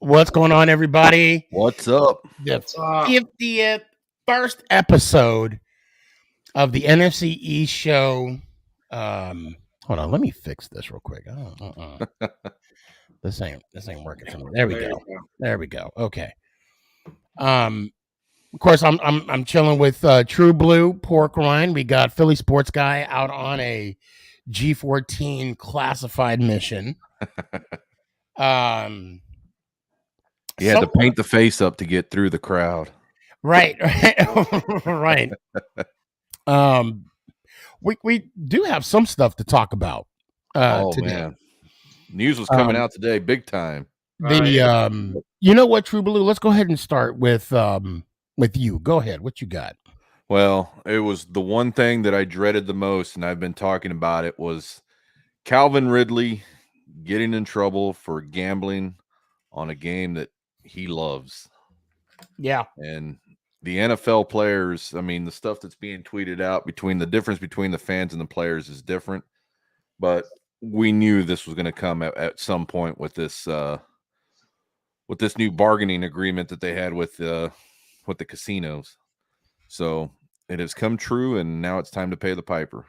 What's going on, everybody? What's up? The 50th first episode of the NFC East show. Hold on, let me fix this real quick. This ain't working for me. There we go. There we go. Okay. Of course, I'm chilling with True Blue Pork Rind. We got Philly Sports Guy out on a G14 classified mission. He had to paint the face up to get through the crowd. Right. Right. We do have some stuff to talk about today. Man. News was coming out today, big time. You know what, True Blue? Let's go ahead and start with you. Go ahead. What you got? Well, it was the one thing that I dreaded the most, and I've been talking about it, was Calvin Ridley getting in trouble for gambling on a game that he loves. Yeah. And the NFL players, I mean, the stuff that's being tweeted out between the difference between the fans and the players is different. But we knew this was going to come at some point with this new bargaining agreement that they had with the casinos. So it has come true, and now it's time to pay the piper.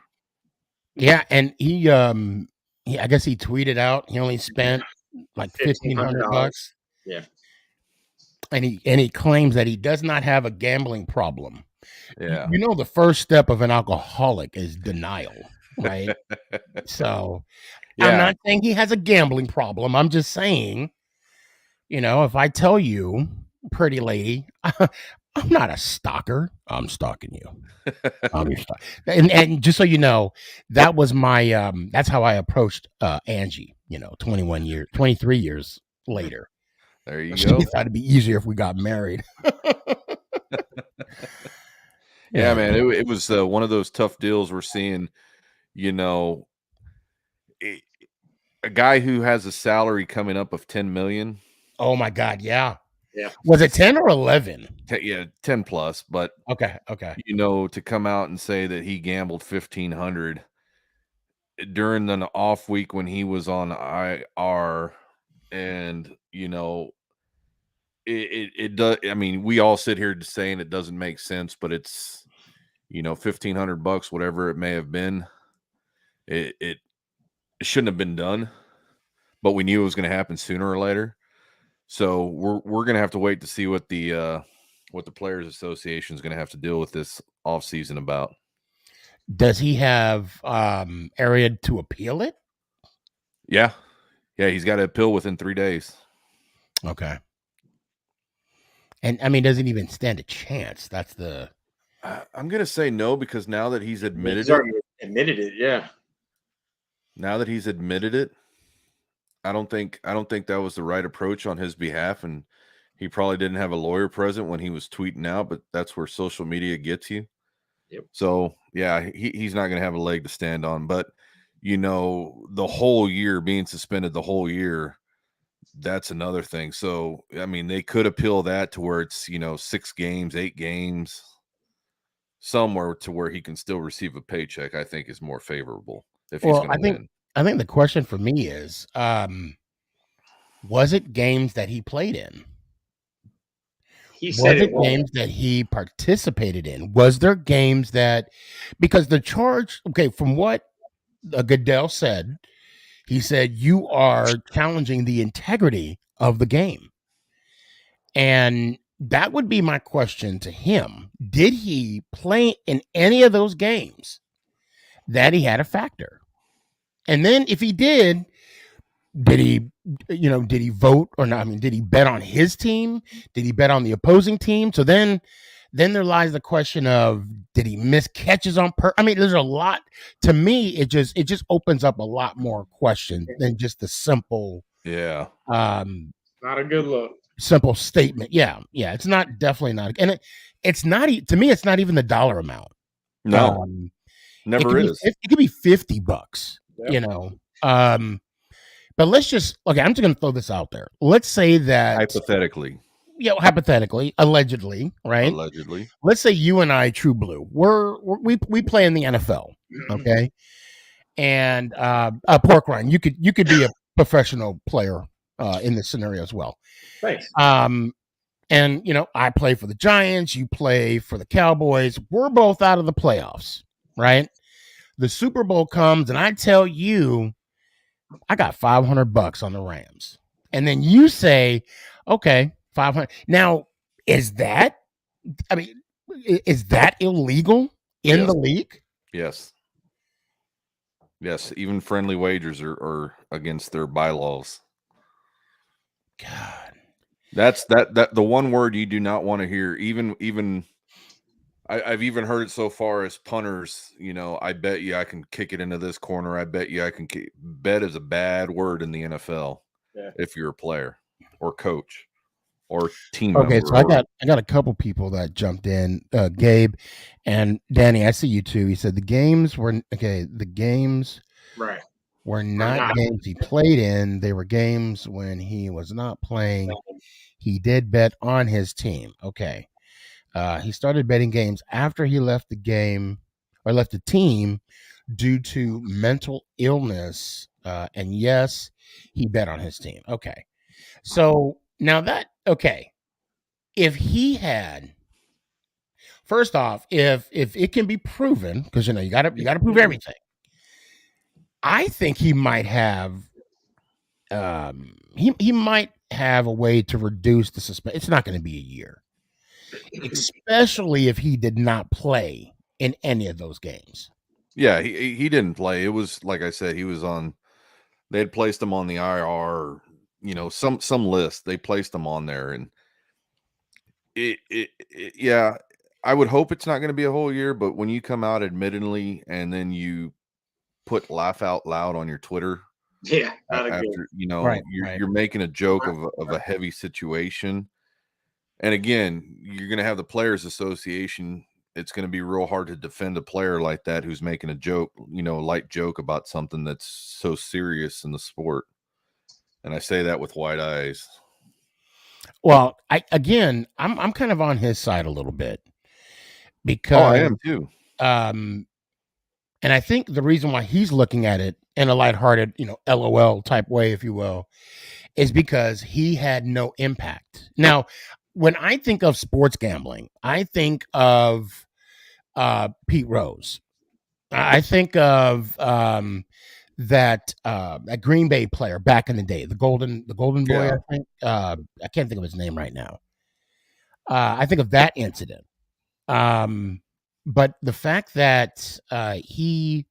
Yeah, and he I guess he tweeted out he only spent like $1,500. Yeah. And he claims that he does not have a gambling problem. Yeah. You know, the first step of an alcoholic is denial, right? So yeah. I'm not saying he has a gambling problem. I'm just saying, you know, if I tell you, pretty lady, I'm not a stalker. I'm stalking you. I'm your stalker. And just so you know, that was my that's how I approached Angie, you know, 23 years later. There you go. Thought it'd be easier if we got married. Yeah, man, it was one of those tough deals we're seeing. You know, a guy who has a salary coming up of $10 million. Oh my God, yeah. Yeah. Was it 10 or 11? Yeah, 10 plus. But okay. You know, to come out and say that he gambled $1,500 during an off week when he was on IR, and you know, it does. I mean, we all sit here saying it doesn't make sense, but it's, you know, $1,500, whatever it may have been. It shouldn't have been done, but we knew it was going to happen sooner or later. So we're going to have to wait to see what the Players Association is going to have to deal with this off season about. Does he have area to appeal it? Yeah, he's got to appeal within 3 days. Okay. And I mean, doesn't even stand a chance. That's the. I'm gonna say no, because now that he's admitted it, yeah. Now that he's admitted it, I don't think that was the right approach on his behalf, and he probably didn't have a lawyer present when he was tweeting out. But that's where social media gets you. Yep. So yeah, he's not gonna have a leg to stand on. But you know, the whole year being suspended, the whole year. That's another thing. So, I mean, they could appeal that to where it's, you know, 6 games, 8 games, somewhere to where he can still receive a paycheck. I think is more favorable if he's going to win. I think the question for me is, was it games that he played in? Was it games that he participated in? Was there games that, because the charge, okay, from what Goodell said, he said, you are challenging the integrity of the game. And that would be my question to him. Did he play in any of those games that he had a factor? And then if he did he vote or not? I mean, did he bet on his team? Did he bet on the opposing team? So then there lies the question of, did he miss catches on I mean, there's a lot. To me, it just opens up a lot more questions than just the simple. Yeah. Not a good look. Simple statement. Yeah. It's definitely not. And it's not, to me, it's not even the dollar amount. No, never is. It could be $50, yep. You know. But let's just, okay, I'm just going to throw this out there. Let's say that. Hypothetically. Hypothetically, allegedly, right? Allegedly. Let's say you and I, True Blue, we play in the NFL, okay? And Pork Rind, you could be a professional player in this scenario as well. Thanks. And I play for the Giants, you play for the Cowboys. We're both out of the playoffs, right? The Super Bowl comes, and I tell you, I got $500 on the Rams, and then you say, okay, 500. Now, is that illegal in Yes. the league? Yes. Even friendly wagers are against their bylaws. God, that's the one word you do not want to hear. Even I've even heard it so far as punters. I bet you I can kick it into this corner. I bet you I can bet is a bad word in the NFL. Yeah. If you're a player or coach or team okay, member. so I got a couple people that jumped in. Gabe and Danny, I see you too. He said the games were Right. were not games he played in. They were games when he was not playing. He did bet on his team. Okay. He started betting games after he left the game or left the team due to mental illness. And yes, he bet on his team. Okay. So now if he had, first off, if it can be proven, because you gotta prove everything. I think he might have he might have a way to reduce the suspension. It's not going to be a year, especially if he did not play in any of those games. Yeah, he didn't play. It was like I said, he was on. They had placed him on the IR, some list. They placed him on there, and yeah. I would hope it's not going to be a whole year, but when you come out admittedly and then you put laugh out loud on your Twitter, yeah, after Right. you're making a joke of a heavy situation, and again, you're going to have the Players Association. It's going to be real hard to defend a player like that who's making a joke, light joke about something that's so serious in the sport. And I say that with wide eyes. Well, I'm kind of on his side a little bit because I am too. And I think the reason why he's looking at it in a lighthearted, LOL type way, if you will, is because he had no impact. Now, when I think of sports gambling, I think of Pete Rose. I think of that Green Bay player back in the day, the Golden Boy. Yeah. I think I can't think of his name right now. I think of that incident. But the fact that he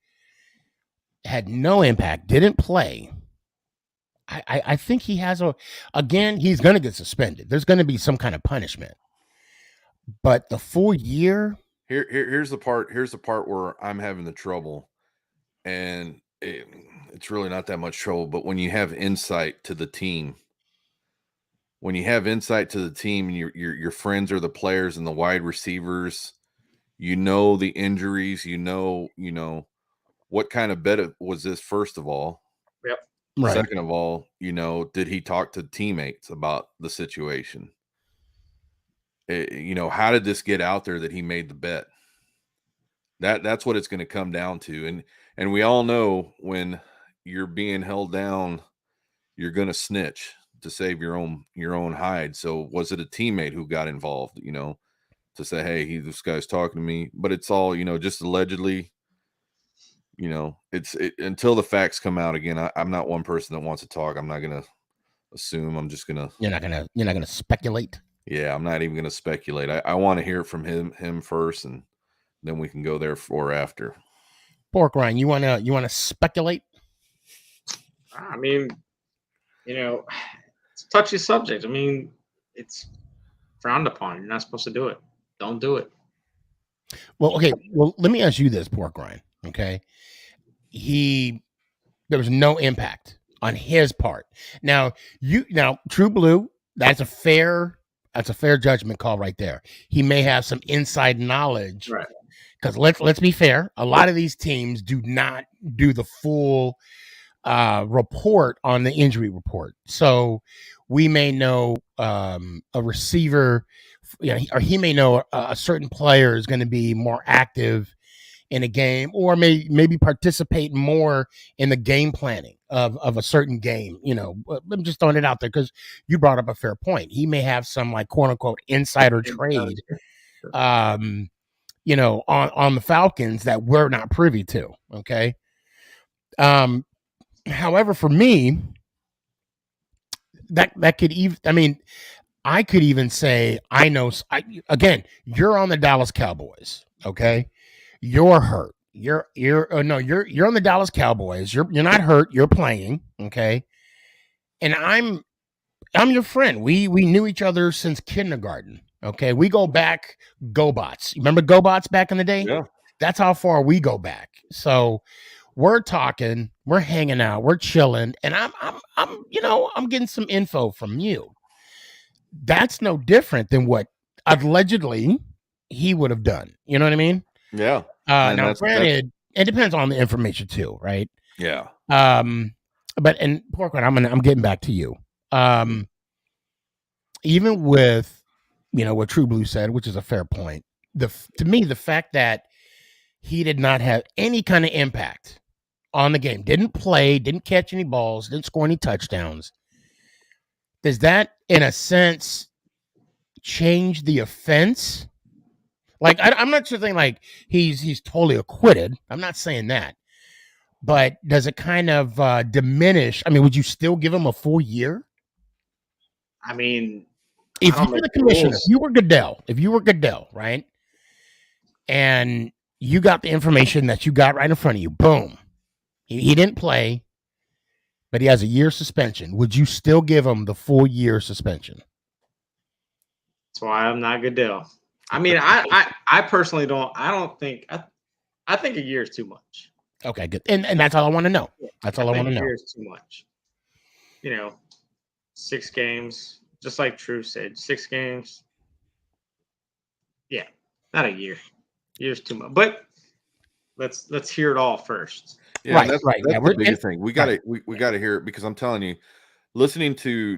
had no impact, didn't play, I think he has he's going to get suspended. There's going to be some kind of punishment. But the full year. Here's the part where I'm having the trouble, and it's really not that much trouble. But when you have insight to the team, and your friends are the players and the wide receivers, the injuries, what kind of bet was this, first of all. Yep. Right. Second of all, did he talk to teammates about the situation? How did this get out there that he made the bet? That's what it's going to come down to. And we all know when you're being held down, you're going to snitch to save your own hide. So was it a teammate who got involved, to say, hey, this guy's talking to me? But it's all, just allegedly. It's until the facts come out. Again, I'm not one person that wants to talk. I'm not going to assume. I'm just going to. You're not going to speculate. Yeah, I'm not even going to speculate. I want to hear it from him first, and then we can go there for after. Pork Ryan, you want to speculate? I mean, it's a touchy subject. I mean, it's frowned upon. You're not supposed to do it. Don't do it. Well, okay. Well, let me ask you this, Pork Ryan. Okay, there was no impact on his part. Now, True Blue, that's a fair judgment call right there. He may have some inside knowledge, right? Because let's be fair, a lot of these teams do not do the full report on the injury report. So we may know a receiver, or he may know a certain player is going to be more active in a game, or maybe participate more in the game planning of a certain game. I'm just throwing it out there because you brought up a fair point. He may have some like quote unquote insider trade, on the Falcons that we're not privy to. Okay. However, for me, that could even, I could even say, again, you're on the Dallas Cowboys. Okay. You're hurt. You're on the Dallas Cowboys. You're not hurt. You're playing. Okay. And I'm your friend. We knew each other since kindergarten. Okay. We go back GoBots. Remember GoBots back in the day? Yeah. That's how far we go back. So we're talking, we're hanging out, we're chilling, and I'm getting some info from you. That's no different than what allegedly he would have done. You know what I mean? Yeah. Now, granted, it depends on the information too, right? Yeah. But Porkman, I'm getting back to you. Even with what True Blue said, which is a fair point. To me, the fact that he did not have any kind of impact on the game, didn't play, didn't catch any balls, didn't score any touchdowns. Does that, in a sense, change the offense? Like, I'm not just saying like he's totally acquitted. I'm not saying that. But does it kind of diminish? Would you still give him a full year? I mean, if you were the commissioner, if you were Goodell, right? And you got the information that you got right in front of you, boom. He didn't play, but he has a year suspension. Would you still give him the full year suspension? That's why I'm not Goodell. I personally don't. I don't think. I think a year is too much. Okay, good. And that's all I want to know. That's all I want to know. A year is too much. 6 games, just like True said, 6 games. Yeah, not a year. Year's too much. But let's hear it all first. Yeah, right. That's the biggest thing. We gotta hear it, because I'm telling you, listening to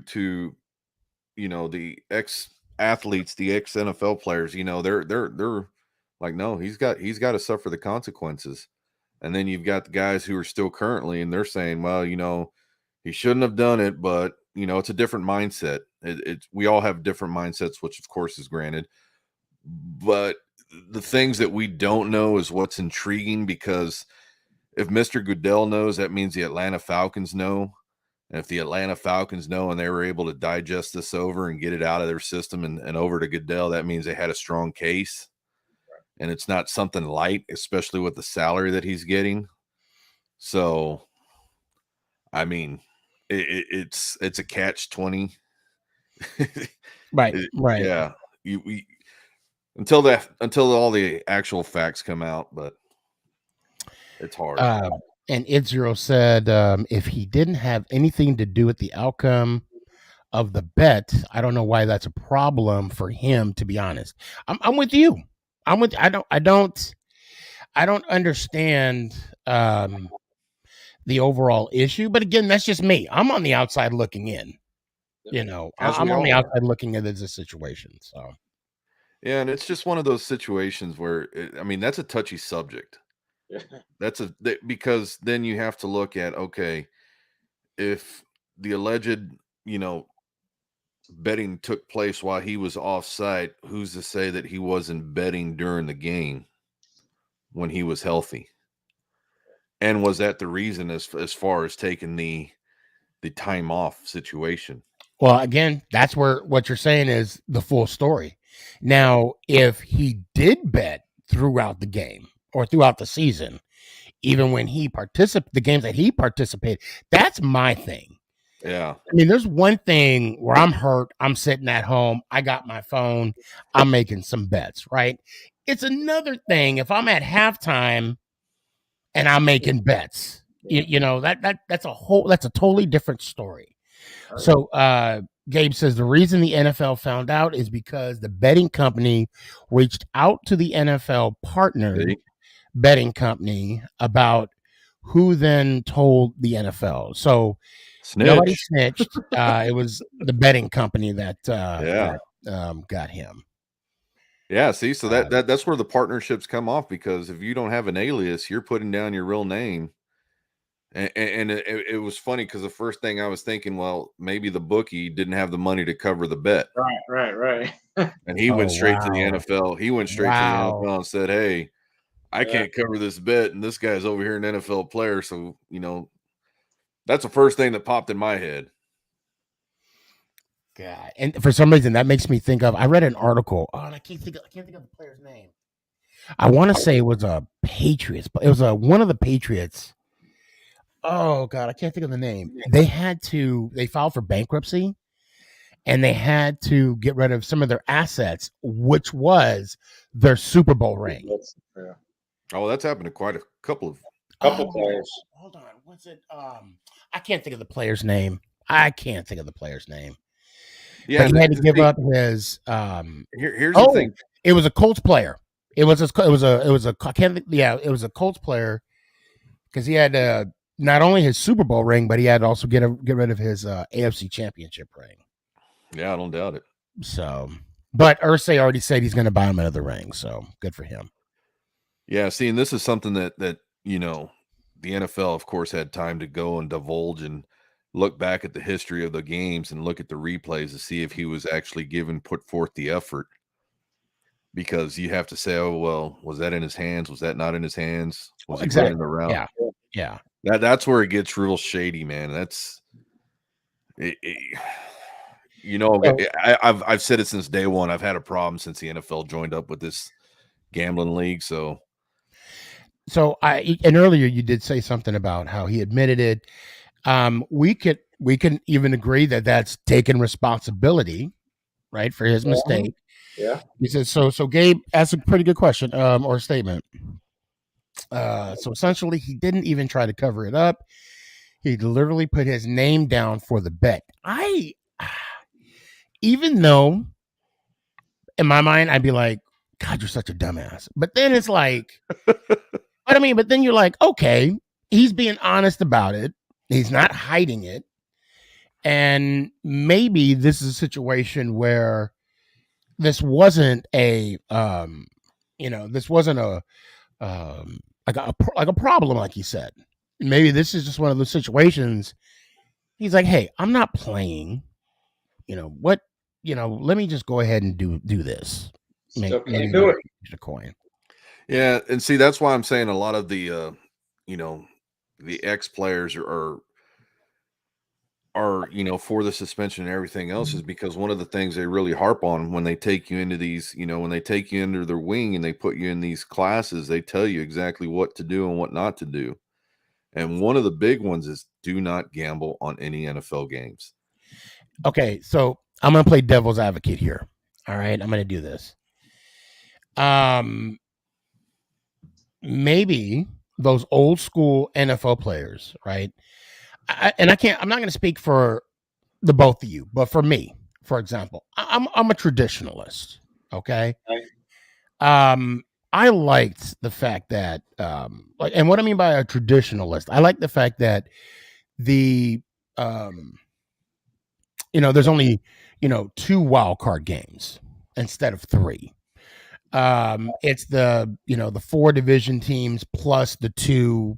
the ex athletes, the ex NFL players, they're like, no, he's got to suffer the consequences. And then you've got the guys who are still currently, and they're saying, well, he shouldn't have done it, but it's a different mindset. We all have different mindsets, which of course is granted. But the things that we don't know is what's intriguing, because if Mr. Goodell knows, that means the Atlanta Falcons know. And if the Atlanta Falcons know and they were able to digest this over and get it out of their system and over to Goodell, that means they had a strong case. And it's not something light, especially with the salary that he's getting. So, it's a catch-20. Right. Yeah. Until all the actual facts come out, but it's hard. And Idzero said, if he didn't have anything to do with the outcome of the bet, I don't know why that's a problem for him, to be honest. I'm with you. I don't understand the overall issue, but again, that's just me. I'm on the outside looking in. I'm on the outside looking at this situation. So yeah, and it's just one of those situations where that's a touchy subject. Because then you have to look at, okay, if the alleged betting took place while he was off-site, who's to say that he wasn't betting during the game when he was healthy? And was that the reason as far as taking the time off situation? Well, again, that's where what you're saying is the full story. Now, if he did bet throughout the game or throughout the season, even when he the games that he participated, that's my thing. Yeah. There's one thing where I'm hurt, I'm sitting at home, I got my phone, I'm making some bets, right? It's another thing if I'm at halftime and I'm making bets. That's a totally different story. So Gabe says the reason the NFL found out is because the betting company reached out to the NFL partner betting company about who then told the NFL. So nobody snitched. It was the betting company that got him. Yeah, see, so that's where the partnerships come off, because if you don't have an alias, you're putting down your real name. And it was funny because the first thing I was thinking, well, maybe the bookie didn't have the money to cover the bet. Right. And he went straight to the NFL. He went straight to the Wow. NFL and said, "Hey, I Yeah. can't cover this bet, and this guy's over here an NFL player." So, that's the first thing that popped in my head. God. And for some reason, that makes me think of. I read an article. Oh, and I can't think of the player's name. I want to say it was a Patriots, but it was one of the Patriots. Oh God, I can't think of the name. They filed for bankruptcy, and they had to get rid of some of their assets, which was their Super Bowl ring. Yeah. Oh, that's happened to quite a couple of players. Hold on, what's it? I can't think of the player's name. Yeah, but he had to give up his. Here's the thing. It was a Colts player. It was I can't think. Yeah, it was a Colts player because he had not only his Super Bowl ring, but he had to also get rid of his AFC Championship ring. Yeah, I don't doubt it. So, but Irsay already said he's going to buy him another ring. So good for him. Yeah, see, and this is something that the NFL, of course, had time to go and divulge and look back at the history of the games and look at the replays to see if he was actually put forth the effort. Because you have to say, oh, well, was that in his hands? Was that not in his hands? Was he running around? Yeah. That's where it gets real shady, man. That's I've said it since day one. I've had a problem since the NFL joined up with this gambling league. So and earlier you did say something about how he admitted it. We can even agree that that's taking responsibility, right, for his mistake. Yeah. He says so. So Gabe asked a pretty good question or statement. So essentially, he didn't even try to cover it up. He literally put his name down for the bet. Even though in my mind I'd be like, God, you're such a dumbass. But then it's like, but then you're like, okay, he's being honest about it. He's not hiding it. And maybe this is a situation where this wasn't a like a problem, like he said. Maybe this is just one of those situations. He's like, hey, I'm not playing. Let me just go ahead and do this. Still can't do it. A coin. Yeah, and see, that's why I'm saying a lot of the the ex players are for the suspension and everything else is because one of the things they really harp on when they take you into these, when they take you under their wing and they put you in these classes, they tell you exactly what to do and what not to do. And one of the big ones is do not gamble on any NFL games. Okay, so I'm going to play devil's advocate here. All right, I'm going to do this. Maybe those old school NFL players, right? I'm not going to speak for the both of you, but for me, for example, I'm a traditionalist. Okay. I liked the fact that, and what I mean by a traditionalist, I like the fact that there's only, 2 wild card games instead of 3. It's the 4 division teams plus the 2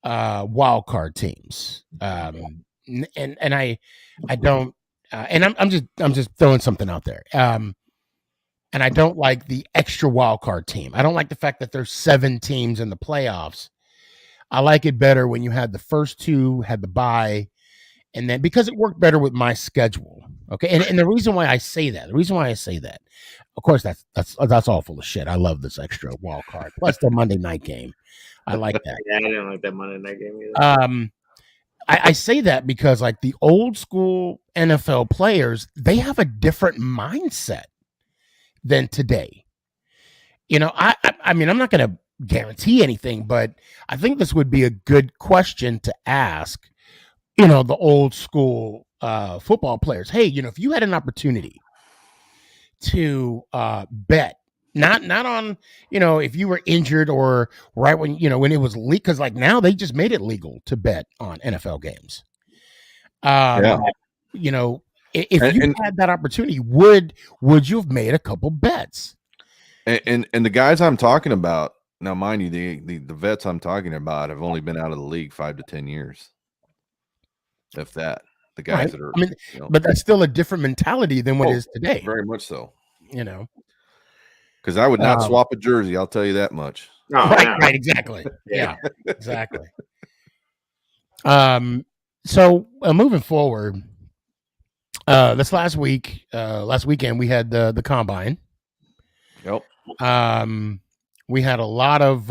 wild card teams. And I don't, and I'm just throwing something out there. And I don't like the extra wild card team. I don't like the fact that there's 7 teams in the playoffs. I like it better when you had the first 2 had the bye, and then because it worked better with my schedule. Okay, and the reason why I say that, of course, that's all full of shit. I love this extra wild card plus the Monday night game. I like that. Yeah, I didn't like that Monday night game either. I say that because like the old school NFL players, they have a different mindset than today. I mean, I'm not going to guarantee anything, but I think this would be a good question to ask, the old school football players. Hey, if you had an opportunity to bet, not on, if you were injured or right when, when it was legal, because like now they just made it legal to bet on NFL games. If you had that opportunity, would you have made a couple bets? And the guys I'm talking about now, mind you, the vets I'm talking about have only been out of the league 5 to 10 years, if that. The guys Right. that are, I mean, but that's still a different mentality than what it is today. very much so. You know, because I would not swap a jersey. I'll tell you that much. Oh, right, exactly. Yeah, exactly. So moving forward, this last weekend we had the combine. Yep. We had a lot of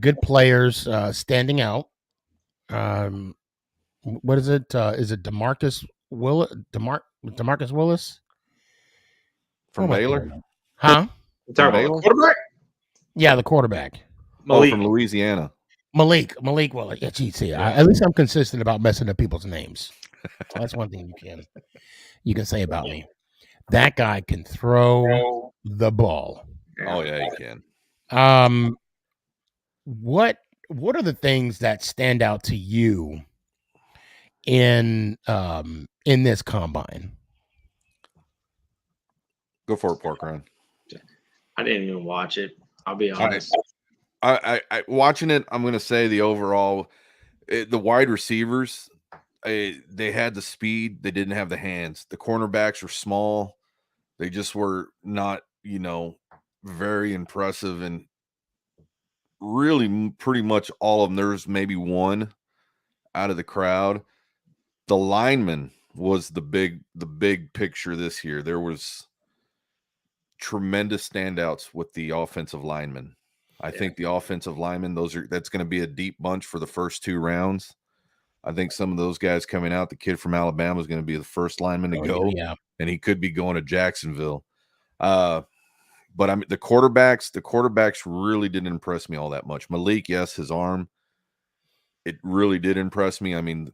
good players standing out. What is it? Is it Demarcus Willis from Baylor? Huh? From Baylor? Quarterback? Yeah, the quarterback. Malik. From Louisiana. Malik Willis. Yeah, geez, see, at least I'm consistent about messing up people's names. That's one thing you can say about me. That guy can throw the ball. Oh yeah, he can. What are the things that stand out to you in this combine? Go for it, Pork Ryan. I didn't even watch it. I'll be honest. I watching it, I'm going to say the overall, the wide receivers, they had the speed. They didn't have the hands. The cornerbacks were small. They just were not, very impressive. And really pretty much all of them, there's maybe one out of the crowd. The lineman was the big picture this year. There was tremendous standouts with the offensive linemen. I think the offensive linemen, that's going to be a deep bunch for the first 2 rounds. I think some of those guys coming out, the kid from Alabama is going to be the first lineman to go, and he could be going to Jacksonville. But I mean, the quarterbacks really didn't impress me all that much. Malik, yes, his arm, it really did impress me. I mean,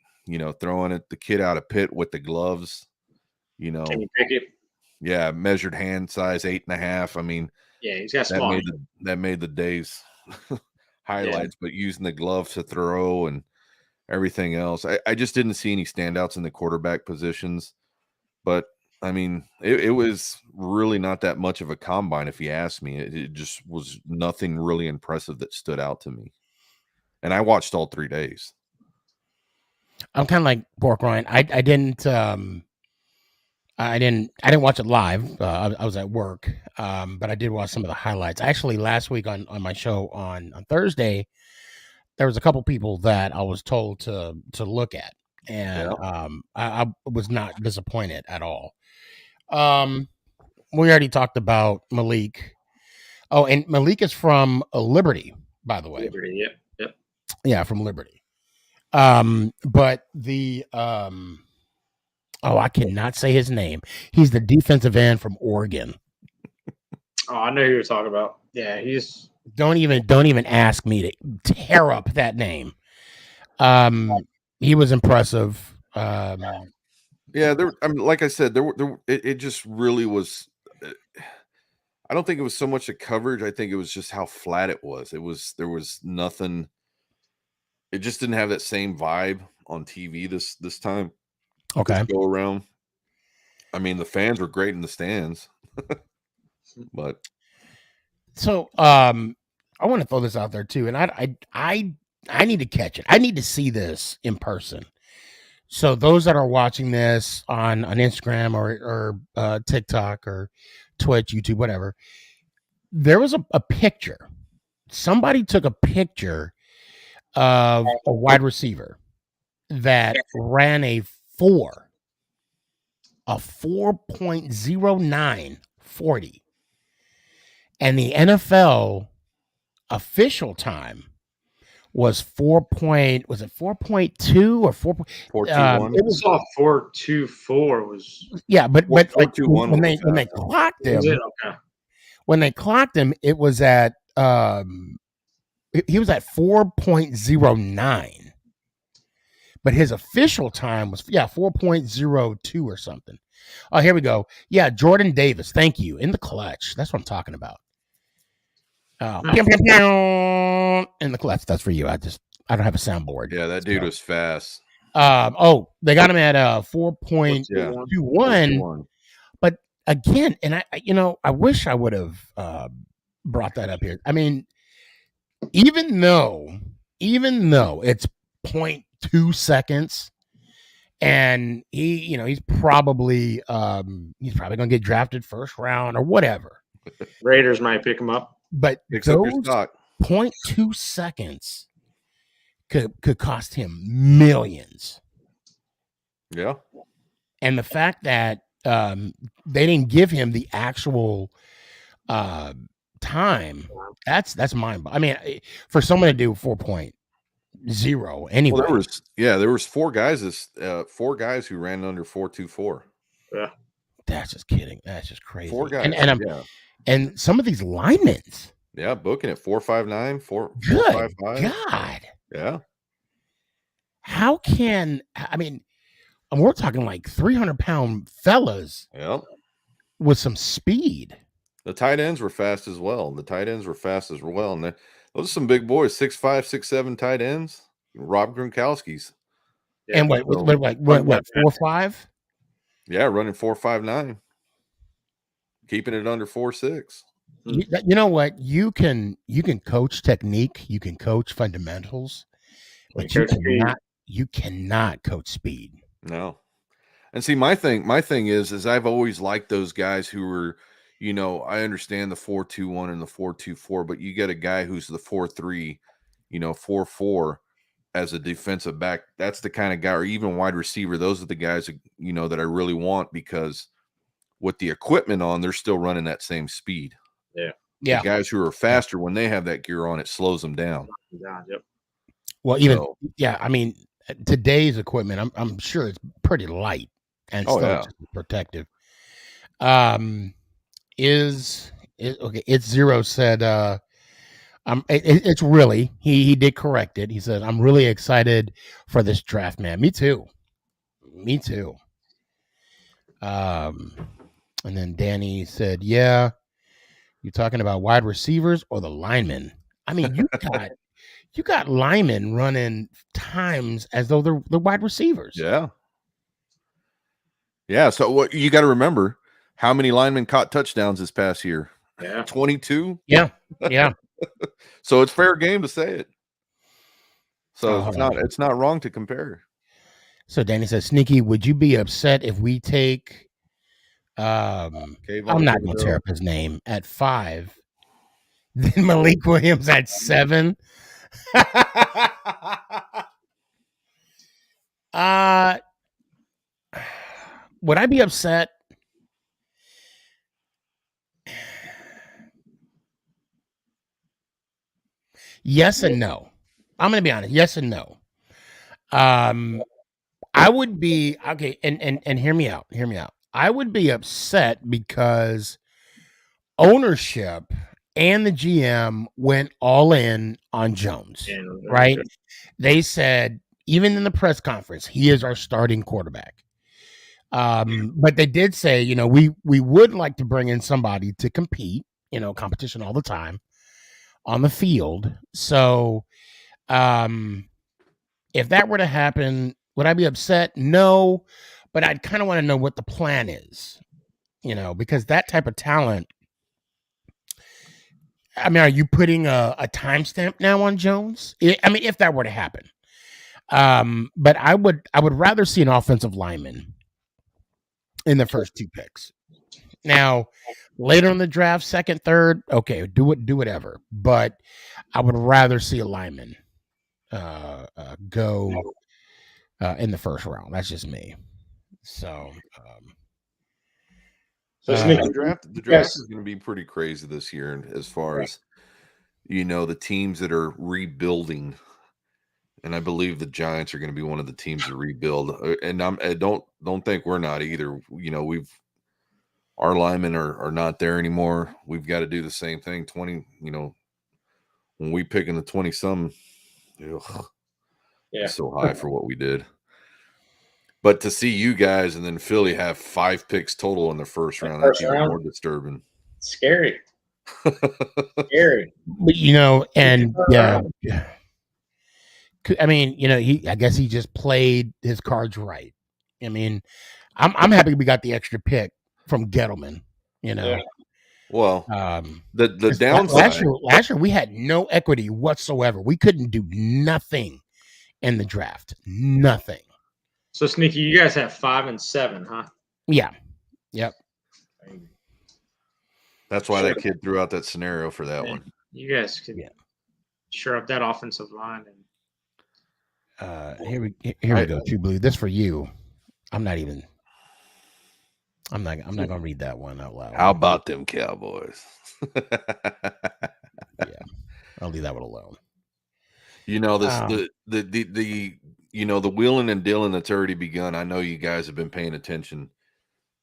throwing it, the kid out of Pitt with the gloves, Can you pick it? Yeah, measured hand size 8.5. I mean, yeah, he's got small. That made the day's highlights, but using the glove to throw and everything else, I just didn't see any standouts in the quarterback positions. But I mean, it was really not that much of a combine, if you ask me. It just was nothing really impressive that stood out to me. And I watched all 3 days. I'm kind of like Pork Ryan. I didn't watch it live. I was at work, but I did watch some of the highlights. Actually, last week on my show on Thursday, there was a couple people that I was told to look at, and I was not disappointed at all. We already talked about Malik. Oh, and Malik is from Liberty, by the way. Liberty, yep. Yeah, from Liberty. But the I cannot say his name. He's the defensive end from Oregon. Oh, I know who you're talking about. Yeah, he's. Don't even ask me to tear up that name. He was impressive. Yeah, I mean, like I said, it just really was. I don't think it was so much the coverage. I think it was just how flat it was. There was nothing. It just didn't have that same vibe on TV this time. Okay. Go around. I mean, the fans were great in the stands, but so I want to throw this out there too, and I need to catch it. I need to see this in person. So those that are watching this on Instagram or TikTok or Twitch, YouTube, whatever, there was a picture. Somebody took a picture of a wide receiver that ran a 4.09 40, and the NFL official time was 4.2 or 4.421? It was off 4.24 was. Yeah, but like when they clocked him, when they clocked him, it was at he was at 4.09. But his official time was 4.02 or something. Oh, here we go. Yeah, Jordan Davis. Thank you. In the clutch. That's what I'm talking about. In the clutch. That's for you. I don't have a soundboard. Yeah, that dude was fast. They got him at 4.21. But again, and I wish I would have brought that up here. I mean, even though it's 0.2 seconds, and he's probably gonna get drafted first round or whatever. Raiders might pick him up. But Picks up your those stock. 0.2 seconds could cost him millions. Yeah. And the fact that they didn't give him the actual time, that's mind. I mean, for someone to do 4.0 anyway. Well, there was four guys who ran under 4.24. Yeah. That's just kidding. That's just crazy. 4 guys. And some of these linemen. Yeah, booking at 4.59, 4.55. God. Yeah. How can we're talking like 300-pound fellas. Yep. With some speed. The tight ends were fast as well. And those are some big boys, 6'5", 6'7" tight ends. Rob Gronkowski's. Yeah, and what 4.5? Yeah, running 4.59. Keeping it under 4.6. You know what? You can coach technique, you can coach fundamentals, but you cannot coach speed. No. And see, my thing is I've always liked those guys who were, I understand the 4.21 and the 4.24, but you get a guy who's the 4.3, 4.4 as a defensive back. That's the kind of guy, or even wide receiver. Those are the guys, that I really want, because with the equipment on, they're still running that same speed. Yeah. Yeah. The guys who are faster, when they have that gear on, it slows them down. Yep. Well, I mean, today's equipment, I'm sure it's pretty light and still protective. Okay. It's Zero said, it's really, he did correct it. He said, I'm really excited for this draft, man. Me too. And then Danny said, yeah, you're talking about wide receivers or the linemen. I mean, you got linemen running times as though they're wide receivers. Yeah. Yeah. So what you got to remember, how many linemen caught touchdowns this past year? Yeah. 22. Yeah. Yeah. So it's fair game to say it. So it's not wrong to compare. So Danny says, Sneaky, would you be upset if we take I'm not going to tear up his name at 5, then Malik Williams at 7? Would I be upset? Yes and no. I'm going to be honest. Yes and no. I would be okay, and hear me out. I would be upset because ownership and the GM went all in on Jones, right? They said, even in the press conference, he is our starting quarterback. But they did say, we would like to bring in somebody to compete, competition all the time on the field. So, if that were to happen, would I be upset? No, but I'd kind of want to know what the plan is, because that type of talent. I mean, are you putting a timestamp now on Jones? If that were to happen, but I would rather see an offensive lineman in the first 2 picks. Now, later in the draft, second, third, okay, do whatever. But I would rather see a lineman go in the first round. That's just me. So, the draft is going to be pretty crazy this year, as far as the teams that are rebuilding. And I believe the Giants are going to be one of the teams to rebuild. And I don't think we're not either. Our linemen are not there anymore. We've got to do the same thing. 20, when we pick in the 20-some, it's so high for what we did. But to see you guys and then Philly have 5 picks total in the first round, that's even more disturbing. Scary. Scary. But, and yeah. I mean, I guess he just played his cards right. I mean, I'm happy we got the extra pick from Gettleman. You know, Well, the 'cause downside. last year we had no equity whatsoever. We couldn't do nothing in the draft. Nothing. So Sneaky, you guys have 5 and 7, huh? Yeah. Yep. That's why Sure. that kid threw out that scenario for that one. You guys could shore up that offensive line. And Here we go. True Blue. This for you. I'm not gonna read that one out loud. How about them Cowboys? Yeah, I'll leave that one alone. You know, the wheeling and dealing that's already begun. I know you guys have been paying attention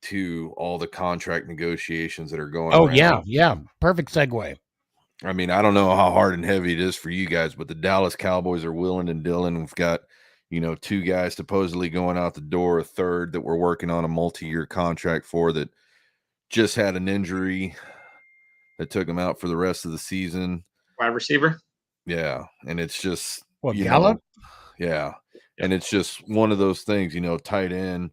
to all the contract negotiations that are going on. Oh, yeah. Perfect segue. I mean, I don't know how hard and heavy it is for you guys, but the Dallas Cowboys are wheeling and dealing. We've got, 2 guys supposedly going out the door, a third that we're working on a multi-year contract for that just had an injury that took him out for the rest of the season. Wide receiver? Yeah. And it's just, Gallup? Yeah. And it's just one of those things, tight end.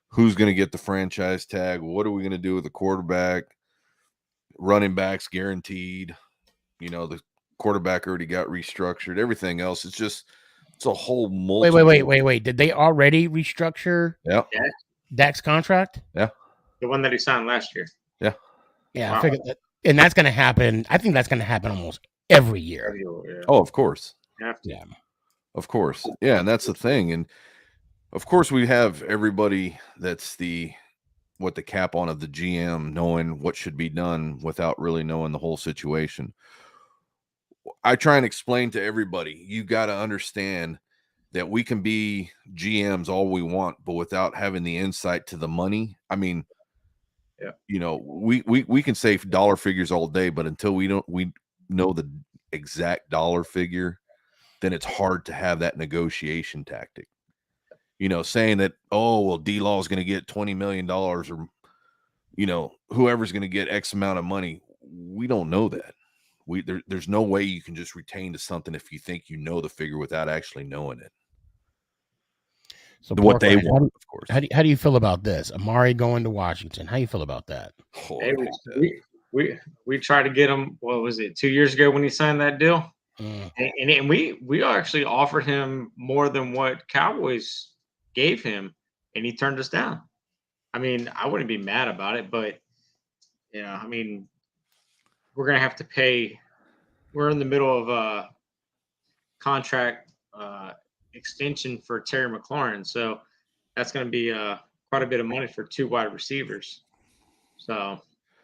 Who's going to get the franchise tag? What are we going to do with the quarterback? Running backs guaranteed. The quarterback already got restructured. Everything else, it's a whole multiple. Wait. Did they already restructure Dak's contract? Yeah. The one that he signed last year. Yeah. Yeah, wow. I figured that. And that's going to happen. I think that's going to happen almost every year. Oh, of course. Yeah. Of course. Yeah, and that's the thing. And of course, we have everybody that's what the cap on of the GM knowing what should be done without really knowing the whole situation. I try and explain to everybody, you got to understand that we can be GMs all we want, but without having the insight to the money. I mean, we can say dollar figures all day, but until we know the exact dollar figure, then it's hard to have that negotiation tactic. Saying that, D-Law is going to get $20 million or, whoever's going to get X amount of money. We don't know that. There's no way you can just retain to something if you think you know the figure without actually knowing it. So what they want, of course. How do you feel about this? Amari going to Washington. How do you feel about that? Hey, we tried to get him. What was it? 2 years ago when he signed that deal, and we actually offered him more than what Cowboys gave him, and he turned us down. I mean, I wouldn't be mad about it, but I mean, we're gonna have to pay. We're in the middle of a contract extension for Terry McLaurin, so that's going to be quite a bit of money for 2 wide receivers. So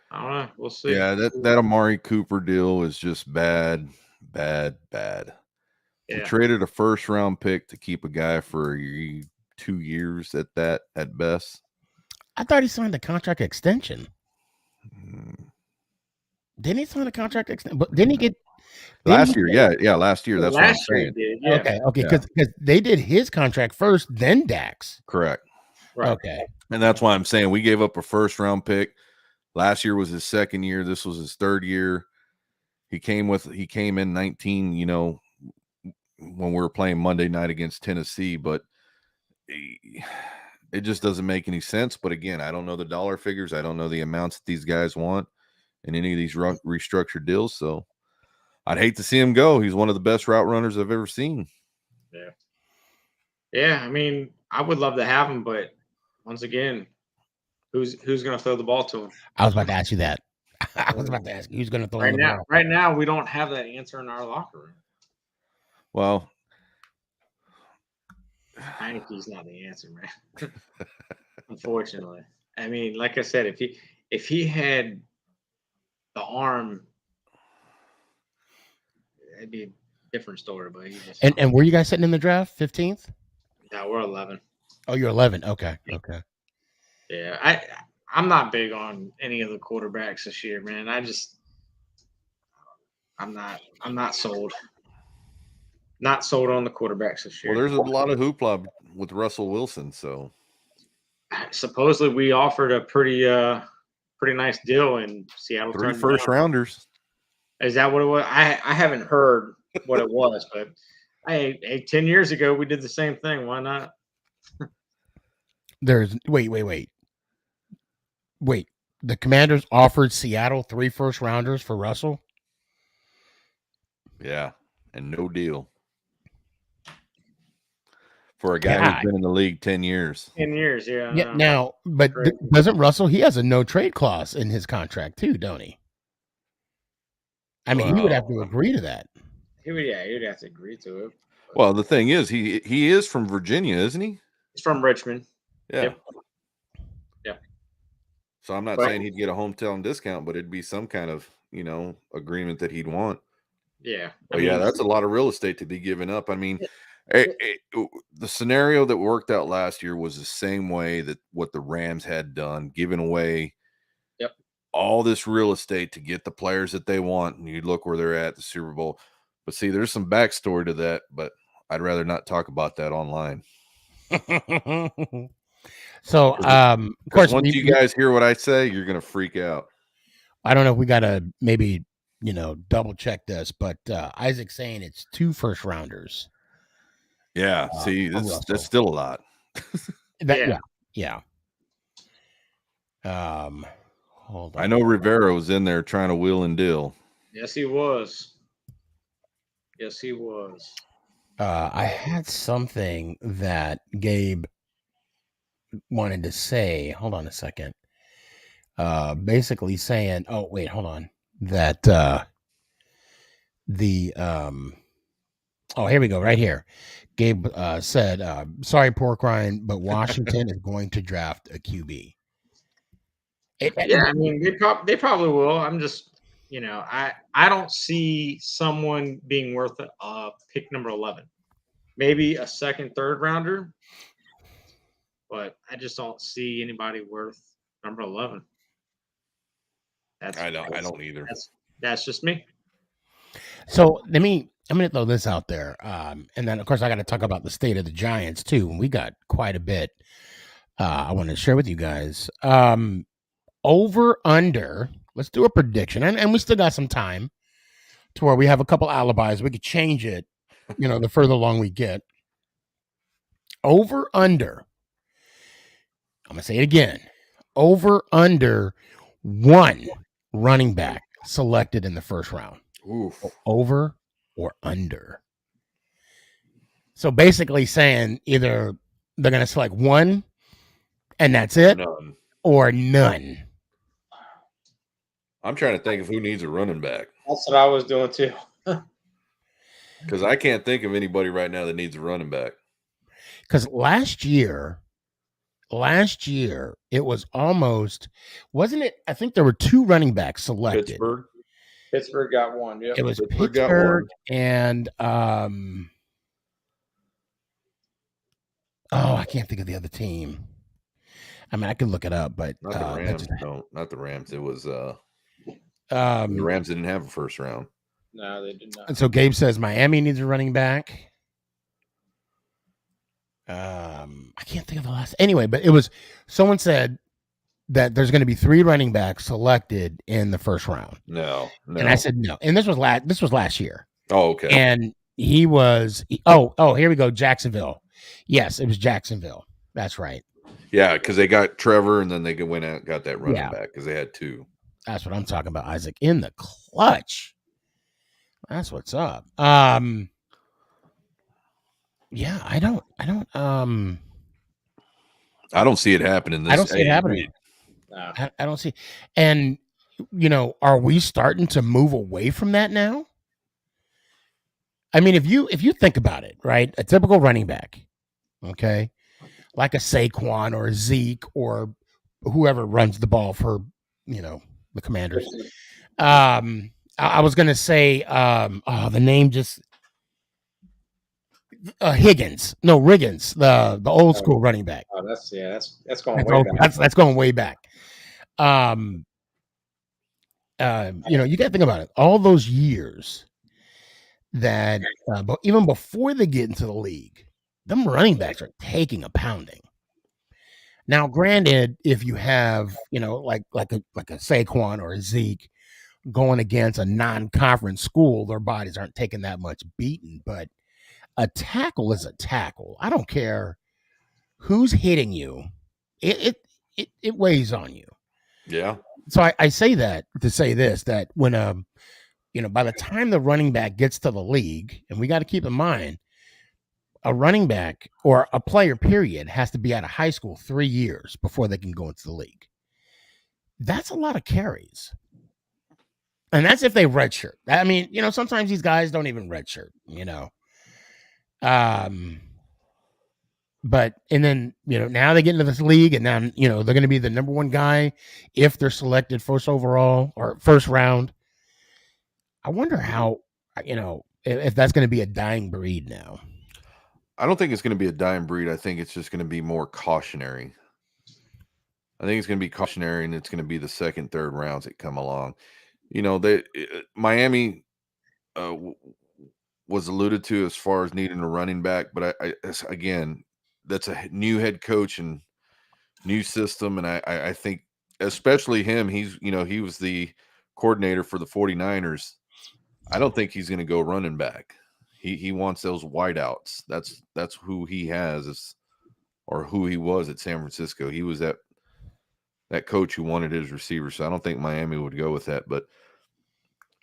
I don't know. We'll see. Yeah, that Amari Cooper deal is just bad. Yeah. We traded a first-round pick to keep a guy for 2 years at best. I thought he signed a contract extension. Didn't he sign a contract extension? But didn't he get last year? Yeah, last year. That's what I'm saying. Okay, because they did his contract first, then Dak's. Correct. Right. Okay, and that's why I'm saying we gave up a first-round pick. Last year was his second year. This was his third year. He came in 19. When we were playing Monday night against Tennessee, but it just doesn't make any sense. But again, I don't know the dollar figures. I don't know the amounts that these guys want in any of these restructured deals. So I'd hate to see him go. He's one of the best route runners I've ever seen. Yeah. I mean, I would love to have him, but once again, who's going to throw the ball to him? I was about to ask you that. I was about to ask you who's going to throw the ball. Right now, we don't have that answer in our locker room. Well, Heineke's not the answer, man. Unfortunately. I mean, like I said, if he had the arm, it'd be a different story. But and were you guys sitting in the draft 15th? No, we're 11. Oh, you're 11. Okay. Yeah, I'm not big on any of the quarterbacks this year, man. I'm not sold. Not sold on the quarterbacks this year. Well, there's a lot of hoopla with Russell Wilson. So supposedly we offered a pretty nice deal in Seattle. 3 first rounders. Is that what it was? I haven't heard what it was, but hey, 10 years ago we did the same thing. Why not? There's wait. the Commanders offered Seattle 3 first-rounders for Russell. Yeah, and no deal for a guy who's been in the league 10 years. 10 years, yeah. Yeah. Now, but doesn't Russell? He has a no trade clause in his contract too, don't he? I mean, he would have to agree to that. He would have to agree to it. Well, the thing is, he is from Virginia, isn't he? He's from Richmond. Yeah. Yep. So I'm not saying he'd get a hometown discount, but it'd be some kind of, agreement that he'd want. Yeah. But yeah, that's a lot of real estate to be given up. I mean, the scenario that worked out last year was the same way that what the Rams had done, giving away all this real estate to get the players that they want. And you look where they're at the Super Bowl. But see, there's some backstory to that, but I'd rather not talk about that online. So, of course, once you guys hear what I say, you're going to freak out. I don't know if we got to maybe, double check this, but Isaac's saying it's 2 first-rounders. Yeah. See, that's still a lot. Yeah. Hold on. I know Rivera was in there trying to wheel and deal. Yes, he was. I had something that Gabe wanted to say. Hold on a second. Basically saying, oh wait, hold on. That here we go, right here. Gabe said, sorry, Pork Rind, but Washington is going to draft a QB. I mean, they probably will. I'm just, I don't see someone being worth pick number 11. Maybe a second, third rounder, but I just don't see anybody worth number 11. I don't either. That's just me. So I'm going to throw this out there. And then, of course, I got to talk about the state of the Giants, too. And we got quite a bit I want to share with you guys. Over, under, let's do a prediction. And we still got some time to where we have a couple alibis. We could change it, the further along we get. Over, under. I'm going to say it again. Over, under 1 running back selected in the first round. Oof. Over or under. So basically saying either they're going to select 1 and that's it, or none. I'm trying to think of who needs a running back. That's what I was doing too. Because I can't think of anybody right now that needs a running back. Because last year, it was almost, wasn't it? I think there were 2 running backs selected. Pittsburgh got 1. Yep. It was Pittsburgh and I can't think of the other team. I mean, I could look it up, but not the Rams. No, not the Rams. It was the Rams didn't have a first round. No, they did not. And so Gabe says Miami needs a running back. I can't think of the last. Anyway, but it was someone said that there's going to be 3 running backs selected in the first round. No. And I said no. And this was last year. Oh, okay. And he was here we go, Jacksonville. Yes, it was Jacksonville. That's right. Yeah, because they got Trevor, and then they went out and got that running back because they had 2. That's what I'm talking about, Isaac. In the clutch. That's what's up. Yeah, I don't see it happening. I don't see it happening. I don't see. And are we starting to move away from that now? I mean, if you think about it, right? A typical running back, okay, like a Saquon or a Zeke or whoever runs the ball for the Commanders. I was gonna say the name just Riggins, the old school running back. Oh, that's going way back. That's going way back. You got to think about it. All those years that, but even before they get into the league, them running backs are taking a pounding. Now, granted, if you have, like a Saquon or a Zeke going against a non-conference school, their bodies aren't taking that much beating. But a tackle is a tackle. I don't care who's hitting you. It weighs on you. Yeah. So I say that to say this, that when by the time the running back gets to the league, and we got to keep in mind, a running back or a player period has to be out of high school 3 years before they can go into the league. That's a lot of carries. And that's if they redshirt. I mean, sometimes these guys don't even redshirt, But and then now they get into this league, and now they're going to be the number one guy if they're selected first overall or first round. I wonder how if that's going to be a dying breed now. I don't think it's going to be a dying breed. I think it's just going to be more cautionary. I think it's going to be cautionary, and it's going to be the second, third rounds that come along. Miami was alluded to as far as needing a running back, but again, that's a new head coach and new system, and I think especially him, he was the coordinator for the 49ers. I don't think he's going to go running back. He wants those wideouts. That's who he has, or who he was at San Francisco. He was that coach who wanted his receivers. So I don't think Miami would go with that, but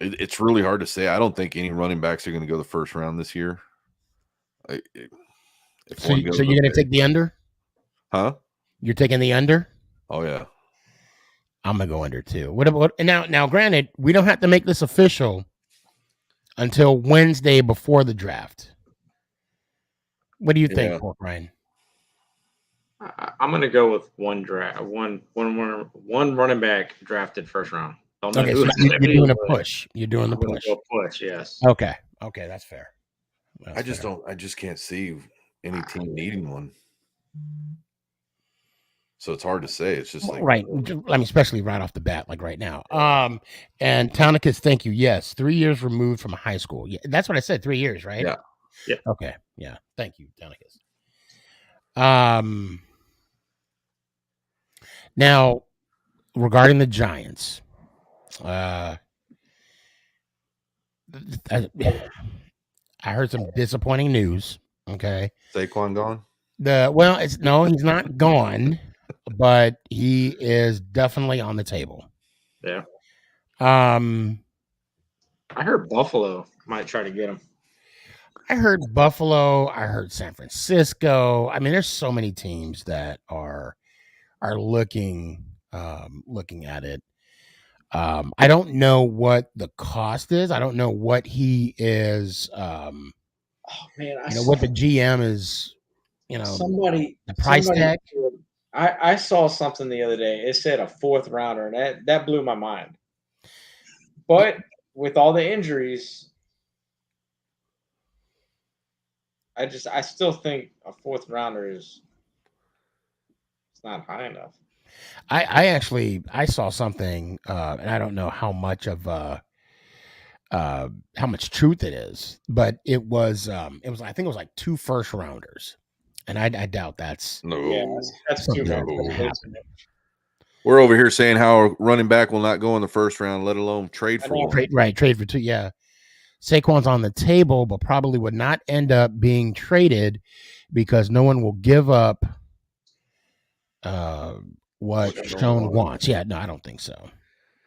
it's really hard to say. I don't think any running backs are going to go the first round this year. So you're going to take the under? Huh? You're taking the under? Oh yeah. I'm going to go under too. What about now? Granted, we don't have to make this official until Wednesday before the draft. What do you think, Ryan? I'm going to go with one running back drafted first round. Okay, so you're doing a push. You're doing the push. Push, yes. Okay, that's fair. I just can't see any team needing one. So it's hard to say. It's just like right. I mean, especially right off the bat, like right now. And Townicus, thank you. Yes, 3 years removed from high school. Yeah, that's what I said. 3 years, right? Yeah. Yeah. Okay. Yeah. Thank you, Townicus. Now, regarding the Giants, I heard some disappointing news. Okay, Saquon gone? He's not gone, but he is definitely on the table. Yeah. I heard Buffalo might try to get him. I heard Buffalo. I heard San Francisco. I mean, there's so many teams that are looking at it. I don't know what the cost is. I don't know what he is. Oh man, what the GM is. The price tag. I saw something the other day. It said a fourth rounder, and that blew my mind. But with all the injuries, I still think a fourth rounder it's not high enough. I saw something, and I don't know how much of how much truth it is, but it was I think it was like 2 first rounders, and I doubt that's that's too much. We're over here saying how a running back will not go in the first round, let alone trade for one. Trade for 2. Yeah, Saquon's on the table, but probably would not end up being traded because no one will give up what Sean wants. Yeah, no, I don't think so.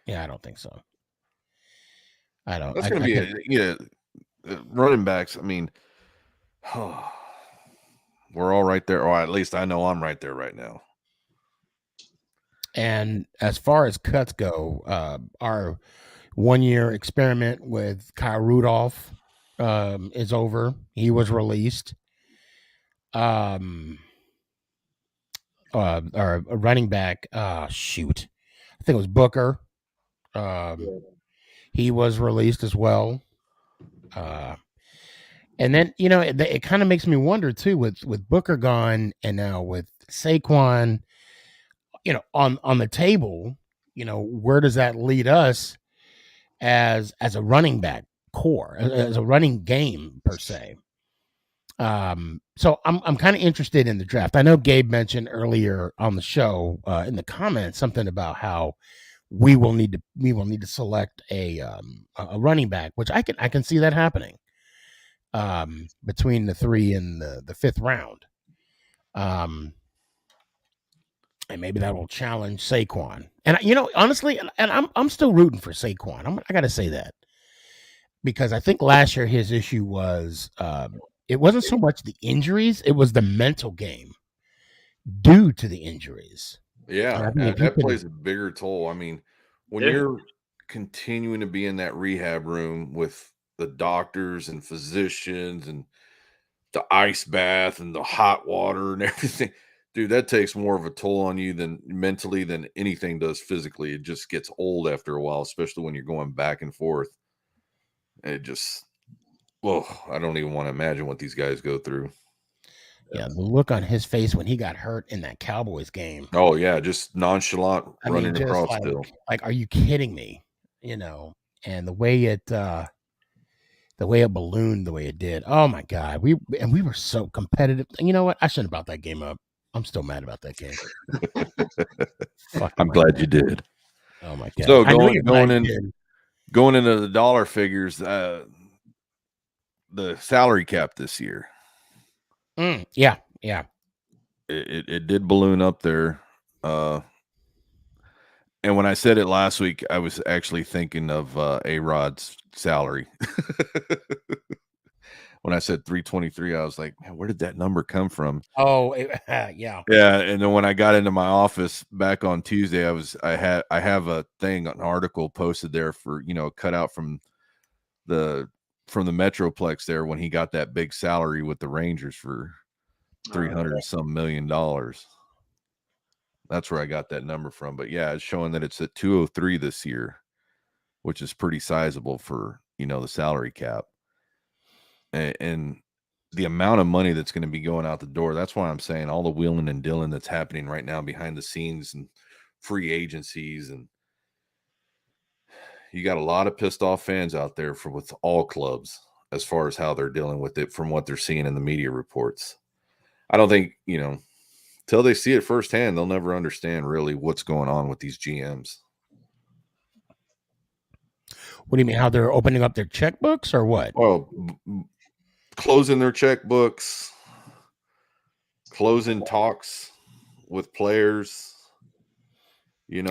I don't think so. That's going to be running backs. I mean, we're all right there, or at least I know I'm right there right now. And as far as cuts go, our 1-year experiment with Kyle Rudolph is over. He was released. Our running back, shoot, I think it was Booker. He was released as well. And then it kind of makes me wonder too, with Booker gone and now with Saquon, on the table, where does that lead us as a running back core, as a running game per se? So I'm kind of interested in the draft. I know Gabe mentioned earlier on the show in the comments something about how we will need to select a running back, which I can see that happening between the 3 and the 5th round. And maybe that will challenge Saquon. And honestly, and I'm still rooting for Saquon. I got to say that, because I think last year his issue was it wasn't so much the injuries, it was the mental game due to the injuries. Yeah, that plays a bigger toll. I mean, when you're continuing to be in that rehab room with the doctors and physicians and the ice bath and the hot water and everything, dude, that takes more of a toll on you than mentally than anything does physically. It just gets old after a while, especially when you're going back and forth. It just, well, I don't even want to imagine what these guys go through. Yeah, the look on his face when he got hurt in that Cowboys game. Oh yeah, just nonchalant running across still. Like, are you kidding me? And the way it ballooned the way it did. Oh my God. We were so competitive. And you know what? I shouldn't have brought that game up. I'm still mad about that game. I'm glad you did. Oh my God. So going into the dollar figures, the salary cap this year. Yeah. It did balloon up there. And when I said it last week, I was actually thinking of A-Rod's salary. When I said 323, I was like, man, where did that number come from? Oh, yeah. Yeah. And then when I got into my office back on Tuesday, I have an article posted there for, cut out from the Metroplex there when he got that big salary with the Rangers for $300 some million. That's where I got that number from. But yeah, it's showing that it's at 203 this year, which is pretty sizable for, the salary cap. And the amount of money that's going to be going out the door. That's why I'm saying all the wheeling and dealing that's happening right now behind the scenes and free agencies. And you got a lot of pissed off fans out there with all clubs as far as how they're dealing with it from what they're seeing in the media reports. I don't think, till they see it firsthand, they'll never understand really what's going on with these GMs. What do you mean? How they're opening up their checkbooks or what? Well, closing their checkbooks, closing talks with players. We're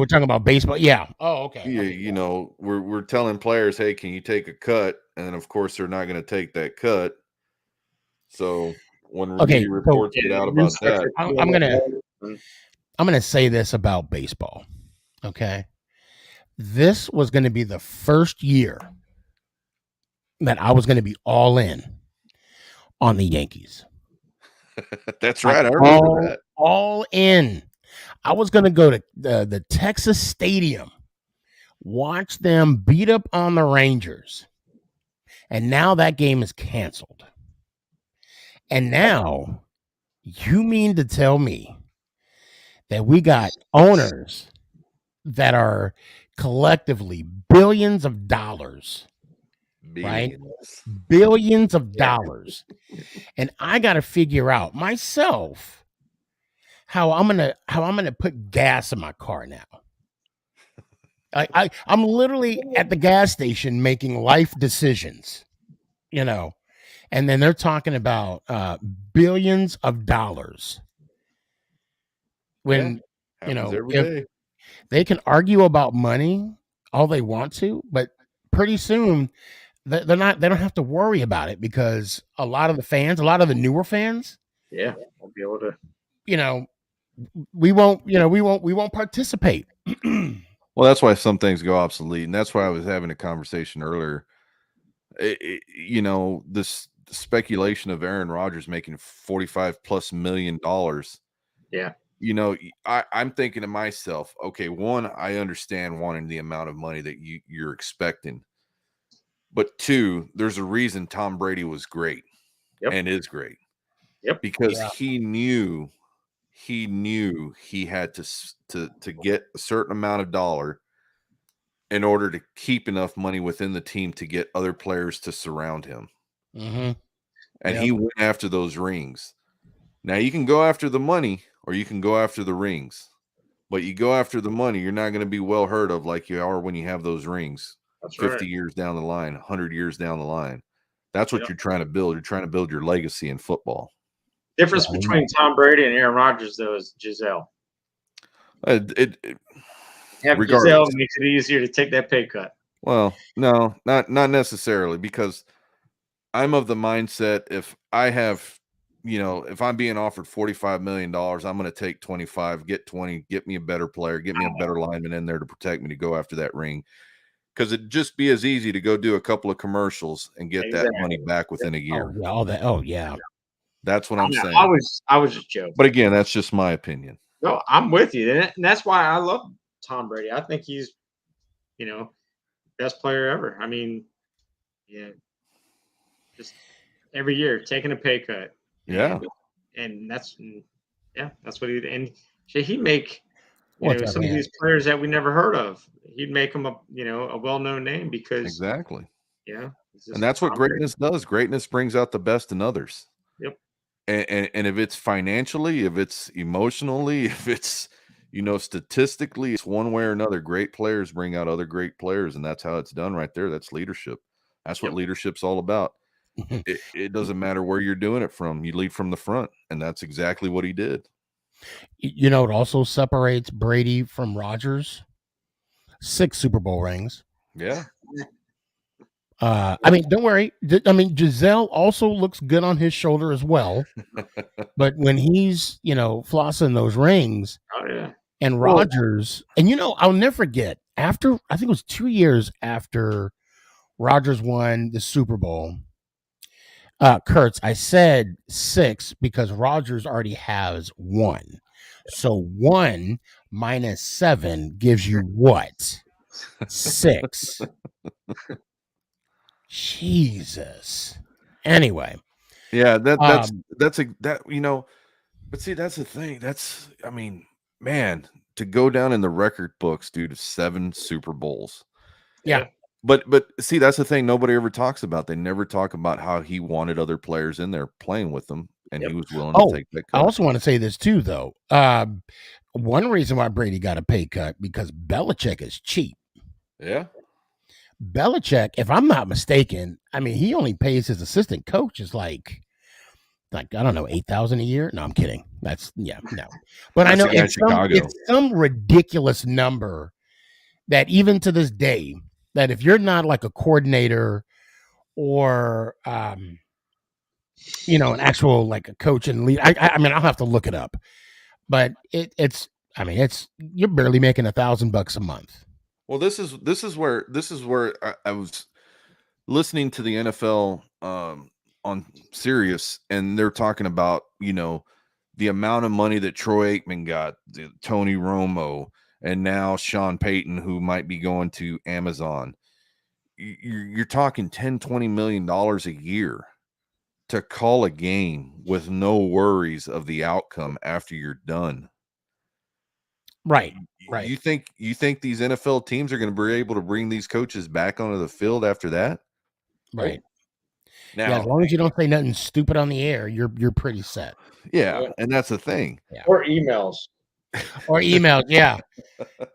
talking about baseball. Yeah. Oh, okay. Yeah, we're telling players, hey, can you take a cut? And then of course they're not going to take that cut. So when media reports get out about that, I'm gonna say this about baseball. Okay. This was going to be the first year that I was going to be all in on the Yankees. That's right. I remember that. All in. I was going to go to the Texas Stadium, watch them beat up on the Rangers. And now that game is canceled. And now you mean to tell me that we got owners that are collectively billions of dollars, right? Billions of dollars. And I got to figure out myself how I'm gonna put gas in my car now. I'm literally at the gas station making life decisions, and then they're talking about billions of dollars. When every day. They can argue about money all they want to, but pretty soon they don't have to worry about it, because a lot of the newer fans, won't be able to, we won't participate. Well, that's why some things go obsolete, and that's why I was having a conversation earlier. This speculation of Aaron Rodgers making $45+ million. Yeah. I'm thinking to myself, okay, one, I understand wanting the amount of money that you're expecting, but two, there's a reason Tom Brady was great and is great. Yep. Because he knew he had to get a certain amount of dollar in order to keep enough money within the team to get other players to surround him. Mm-hmm. And he went after those rings. Now you can go after the money or you can go after the rings, but you go after the money, you're not going to be well heard of like you are when you have those rings. That's 50 years down the line, 100 years down the line. That's what you're trying to build. You're trying to build your legacy in football. Difference between Tom Brady and Aaron Rodgers, though, is Giselle. Have Giselle regardless. makes it easier to take that pay cut. Well, no, not necessarily, because I'm of the mindset, if I have, if I'm being offered $45 million, I'm going to take 25, get 20, get me a better player, get me a better lineman in there to protect me to go after that ring. Because it'd just be as easy to go do a couple of commercials and get that money back within a year. Oh yeah. That's what I'm saying. I was just joking. But again, that's just my opinion. No, I'm with you. And that's why I love Tom Brady. I think he's, best player ever. I mean, yeah, just every year taking a pay cut. Yeah. And that's what he'd make some of these players that we never heard of. He'd make them a well-known name because exactly. Yeah. And that's what greatness does. Greatness brings out the best in others. Yep. And if it's financially, if it's emotionally, if it's, statistically, it's one way or another. Great players bring out other great players, and that's how it's done right there. That's leadership. That's what leadership's all about. It doesn't matter where you're doing it from. You lead from the front, and that's exactly what he did. It also separates Brady from Rodgers. 6 Super Bowl rings. Yeah. I mean, don't worry. I mean, Giselle also looks good on his shoulder as well. But when he's, flossing those rings, and Rodgers, and I'll never forget, after, I think it was 2 years after Rodgers won the Super Bowl, Kurtz, I said 6 because Rodgers already has 1. So 1 minus 7 gives you what? 6. Jesus. Anyway. Yeah, but see, that's the thing. Man, to go down in the record books, dude, of 7 Super Bowls. Yeah. But see, that's the thing nobody ever talks about. They never talk about how he wanted other players in there playing with them, and he was willing to take that cut. I also want to say this too, though. One reason why Brady got a pay cut, because Belichick is cheap. Yeah. Belichick, if I'm not mistaken, I mean, he only pays his assistant coaches like I don't know, $8,000 a year. No, I'm kidding. No. But I know it's some ridiculous number that even to this day, that if you're not like a coordinator or an actual like a coach and lead, I mean, I'll have to look it up, but it's you're barely making $1,000 a month. Well, this is where I was listening to the NFL on Sirius, and they're talking about the amount of money that Troy Aikman got, Tony Romo, and now Sean Payton, who might be going to Amazon. You're talking $10-20 million a year to call a game with no worries of the outcome after you're done. Right. You think these NFL teams are going to be able to bring these coaches back onto the field after that? Right. Now, as long as you don't say nothing stupid on the air, you're pretty set. Yeah, and that's the thing. Yeah. Or emails.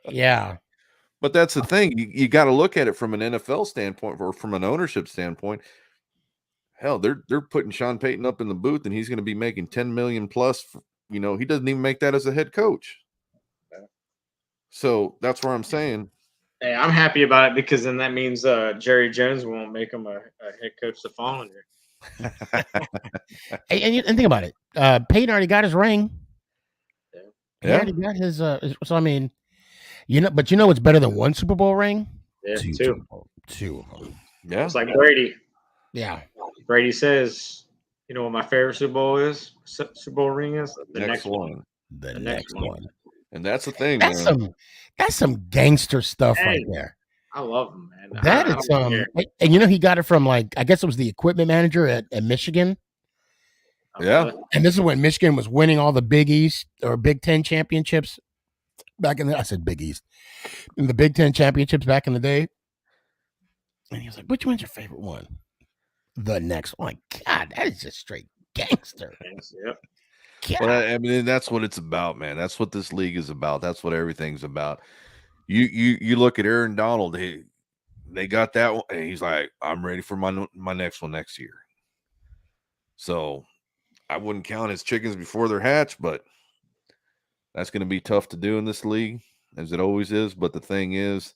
Yeah. But that's the thing. You got to look at it from an NFL standpoint or from an ownership standpoint. Hell, they're putting Sean Payton up in the booth, and he's going to be making $10 million plus. He doesn't even make that as a head coach. So that's where I'm saying. Hey, I'm happy about it, because then that means Jerry Jones won't make him a head coach the following year. and think about it. Payton already got his ring. Yeah. He already got his. So I mean, but it's better than 1 Super Bowl ring. Yeah, 2. Two of them. Yeah, it's like Brady. Yeah, Brady says, what my favorite Super Bowl ring is? The next one. The next one. And that's the thing. That's some gangster stuff right there. I love him, man. That is and he got it from, like, I guess it was the equipment manager at Michigan. Yeah. And this is when Michigan was winning all the Big East or Big Ten championships back in I said Big East. In the Big Ten championships back in the day. And he was like, which one's your favorite one? The next one. God, that is just straight gangster. Yep. Well, I mean, that's what it's about, man. That's what this league is about. That's what everything's about. You look at Aaron Donald. They got that one, and he's like, I'm ready for my next one next year. So I wouldn't count his chickens before they're hatched, but That's going to be tough to do in this league, as it always is. But the thing is,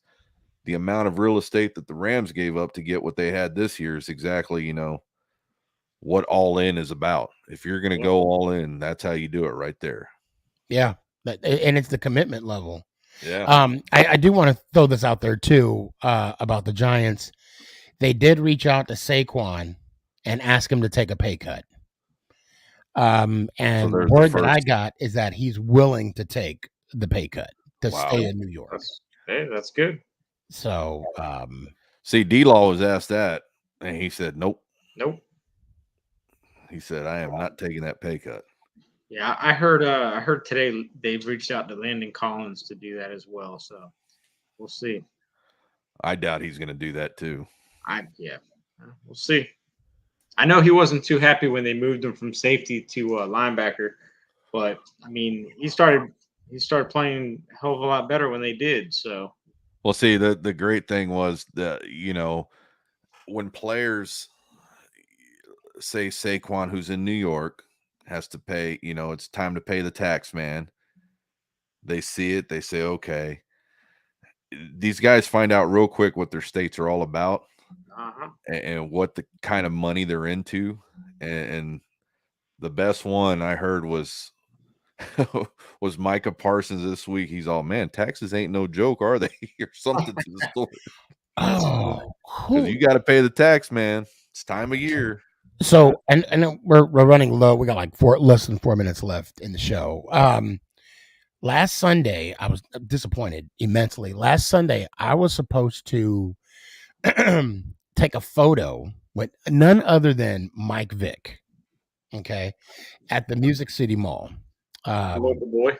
the amount of real estate that the Rams gave up to get what they had this year is exactly, what all in is about. If you're going to go all in, that's how you do it right there. Yeah. And it's the commitment level. Yeah. I do want to throw this out there too, about the Giants. They did reach out to Saquon and ask him to take a pay cut. And the word that I got is that he's willing to take the pay cut to stay in New York. That's good. So, see, D-Law was asked that, and he said, nope. He said, I am not taking that pay cut. Yeah, I heard today they've reached out to Landon Collins to do that as well. So we'll see. I doubt he's going to do that too. We'll see. I know he wasn't too happy when they moved him from safety to linebacker, but I mean, he started playing a hell of a lot better when they did. So, well, see, the great thing was that when players say Saquon, who's in New York, has to pay, it's time to pay the tax man. They see it, they say, okay. These guys find out real quick what their states are all about, and what the kind of money they're into. And the best one I heard was Micah Parsons this week. He's all, man, taxes ain't no joke, are they? Or something to the story. Oh, because you got to pay the tax, man. It's time of year. So, and we're running low. We got like less than 4 minutes left in the show. Last Sunday, I was disappointed immensely. Last Sunday, I was supposed to take a photo with none other than Mike Vick, okay, at the Music City Mall. Local boy.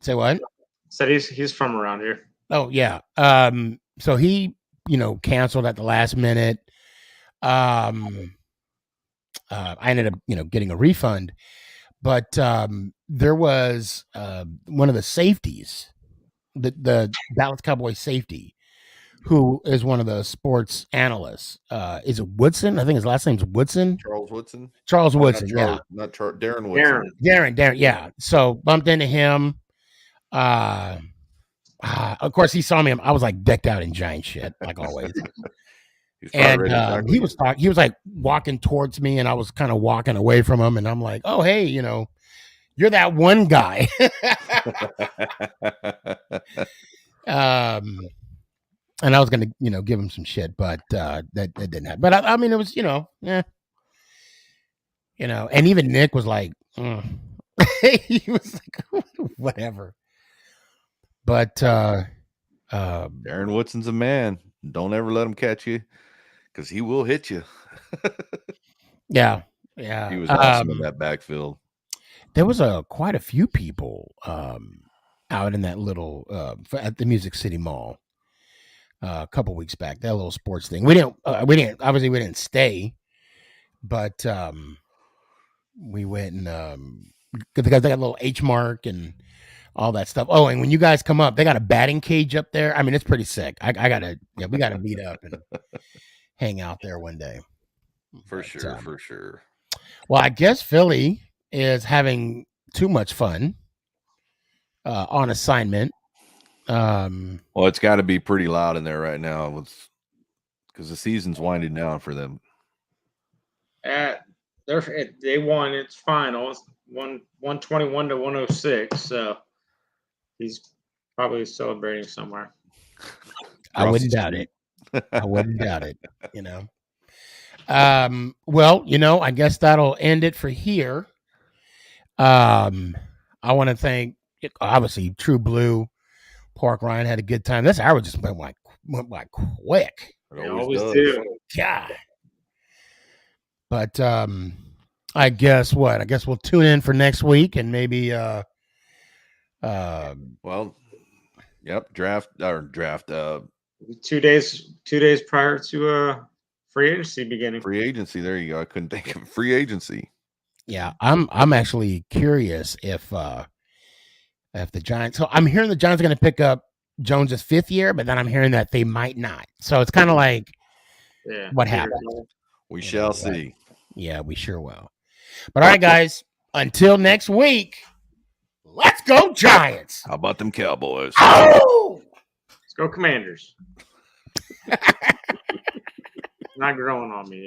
Say what? Said he's from around here. Oh yeah. So he, canceled at the last minute. I ended up, getting a refund, but there was one of the safeties, the Dallas Cowboys safety, who is one of the sports analysts. Is it Woodson? I think his last name's Woodson. Charles Woodson. Not Darren Woodson. Darren. Yeah. So bumped into him. Of course, he saw me. I was like decked out in giant shit, like always. And he was like walking towards me, and I was kind of walking away from him, and I'm like, "Oh, hey, you're that one guy." And I was gonna, give him some shit, but that didn't happen. But I mean, it was, and even Nick was like, he was like, whatever. But Darren Woodson's a man. Don't ever let him catch you, because he will hit you. Yeah. He was awesome in that backfield. There was quite a few people out in that little at the Music City Mall a couple weeks back. That little sports thing. We didn't stay, but we went and because they got a little H mark and all that stuff. Oh, and when you guys come up, they got a batting cage up there. I mean, it's pretty sick. We gotta meet up and hang out there one day. For sure. Well, I guess Philly is having too much fun on assignment. Well, it's got to be pretty loud in there right now because the season's winding down for them. They won. It's fine. It's 121 to 106. So he's probably celebrating somewhere. I wouldn't doubt it. Well, I guess that'll end it for here. I want to thank, obviously, True Blue, Pork Ryan had a good time. This hour just went like quick. It always do. God. But I guess we'll tune in for next week and maybe draft 2 days prior to free agency beginning. Free agency, there you go. I couldn't think of free agency. Yeah, I'm actually curious if the Giants. So I'm hearing the Giants are going to pick up Jones's 5th year, but then I'm hearing that they might not. So it's kind of like, what happened? We shall see. Yeah, we sure will. But all right, guys, until next week, Let's go Giants. How about them Cowboys? Oh! Let's go Commanders. Not growing on me yet.